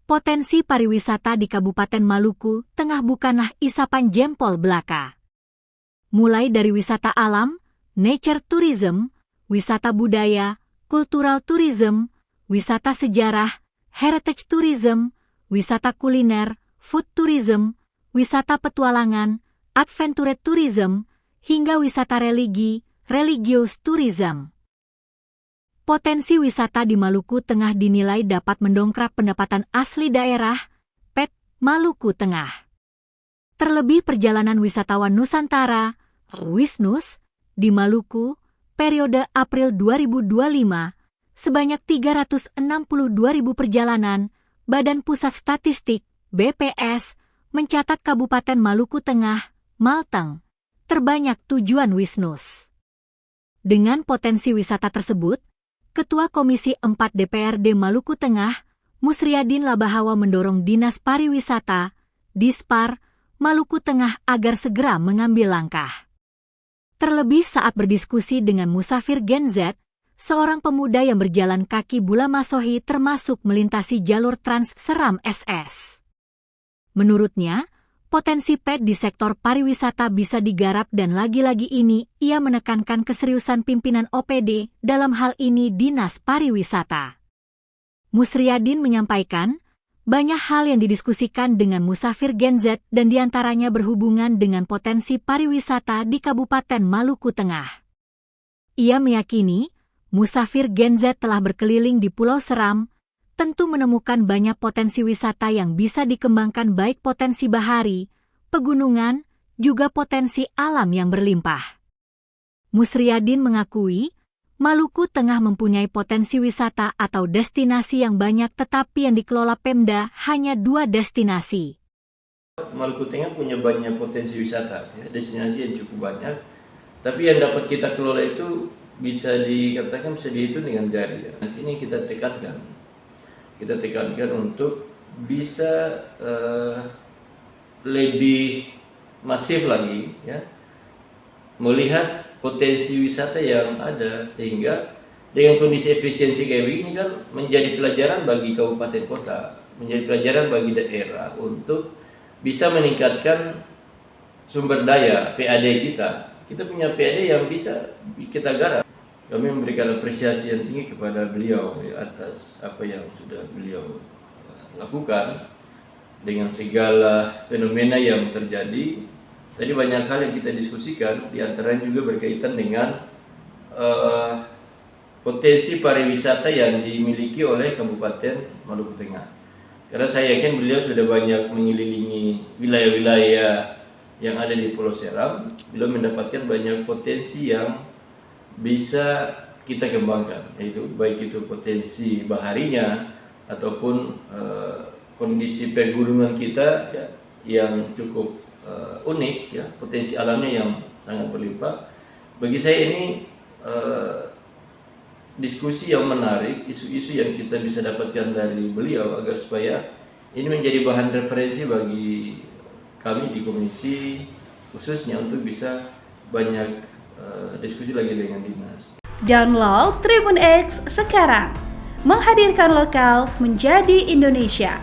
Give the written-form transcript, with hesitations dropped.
Potensi pariwisata di Kabupaten Maluku Tengah bukanlah isapan jempol belaka. Mulai dari wisata alam, nature tourism, wisata budaya, cultural tourism, wisata sejarah, heritage tourism, wisata kuliner, food tourism, wisata petualangan, adventure tourism, hingga wisata religi, religious tourism. Potensi wisata di Maluku Tengah dinilai dapat mendongkrak pendapatan asli daerah, PET, Maluku Tengah. Terlebih perjalanan wisatawan Nusantara, Wisnus, di Maluku, periode April 2025, sebanyak 362.000 perjalanan, Badan Pusat Statistik, BPS, mencatat Kabupaten Maluku Tengah, Malteng, terbanyak tujuan Wisnus. Dengan potensi wisata tersebut, Ketua Komisi 4 DPRD Maluku Tengah, Musriadin Labahawa mendorong Dinas Pariwisata, Dispar, Maluku Tengah agar segera mengambil langkah. Terlebih saat berdiskusi dengan Musafir Gen Z, seorang pemuda yang berjalan kaki Bula Masohi termasuk melintasi jalur Trans Seram SS. Menurutnya, potensi PET di sektor pariwisata bisa digarap dan lagi-lagi ini ia menekankan keseriusan pimpinan OPD dalam hal ini Dinas Pariwisata. Musriadin menyampaikan, banyak hal yang didiskusikan dengan Musafir Gen Z dan diantaranya berhubungan dengan potensi pariwisata di Kabupaten Maluku Tengah. Ia meyakini, Musafir Gen Z telah berkeliling di Pulau Seram, tentu menemukan banyak potensi wisata yang bisa dikembangkan baik potensi bahari, pegunungan, juga potensi alam yang berlimpah. Musriadin mengakui, Maluku Tengah mempunyai potensi wisata atau destinasi yang banyak tetapi yang dikelola Pemda hanya 2 destinasi. Maluku Tengah punya banyak potensi wisata, ya, destinasi yang cukup banyak, tapi yang dapat kita kelola itu bisa dikatakan bisa dihitung dengan jari. Ya. Nah, ini kita tekankan untuk bisa lebih masif lagi, ya, melihat potensi wisata yang ada, sehingga dengan kondisi efisiensi kayak begini kan menjadi pelajaran bagi kabupaten kota, menjadi pelajaran bagi daerah untuk bisa meningkatkan sumber daya PAD kita. Kita punya PAD yang bisa kita garap. Kami memberikan apresiasi yang tinggi kepada beliau atas apa yang sudah beliau lakukan dengan segala fenomena yang terjadi. Tadi banyak hal yang kita diskusikan, diantaranya juga berkaitan dengan potensi pariwisata yang dimiliki oleh Kabupaten Maluku Tengah. Karena saya yakin beliau sudah banyak mengelilingi wilayah-wilayah yang ada di Pulau Seram, beliau mendapatkan banyak potensi yang bisa kita kembangkan, yaitu baik itu potensi baharinya ataupun kondisi pegunungan kita, ya, yang cukup unik, ya, potensi alamnya yang sangat berlimpah. Bagi saya ini diskusi yang menarik, isu-isu yang kita bisa dapatkan dari beliau agar supaya ini menjadi bahan referensi bagi kami di komisi khususnya untuk bisa banyak diskusi lagi dengan dinas. Download Tribun X sekarang, menghadirkan lokal menjadi Indonesia.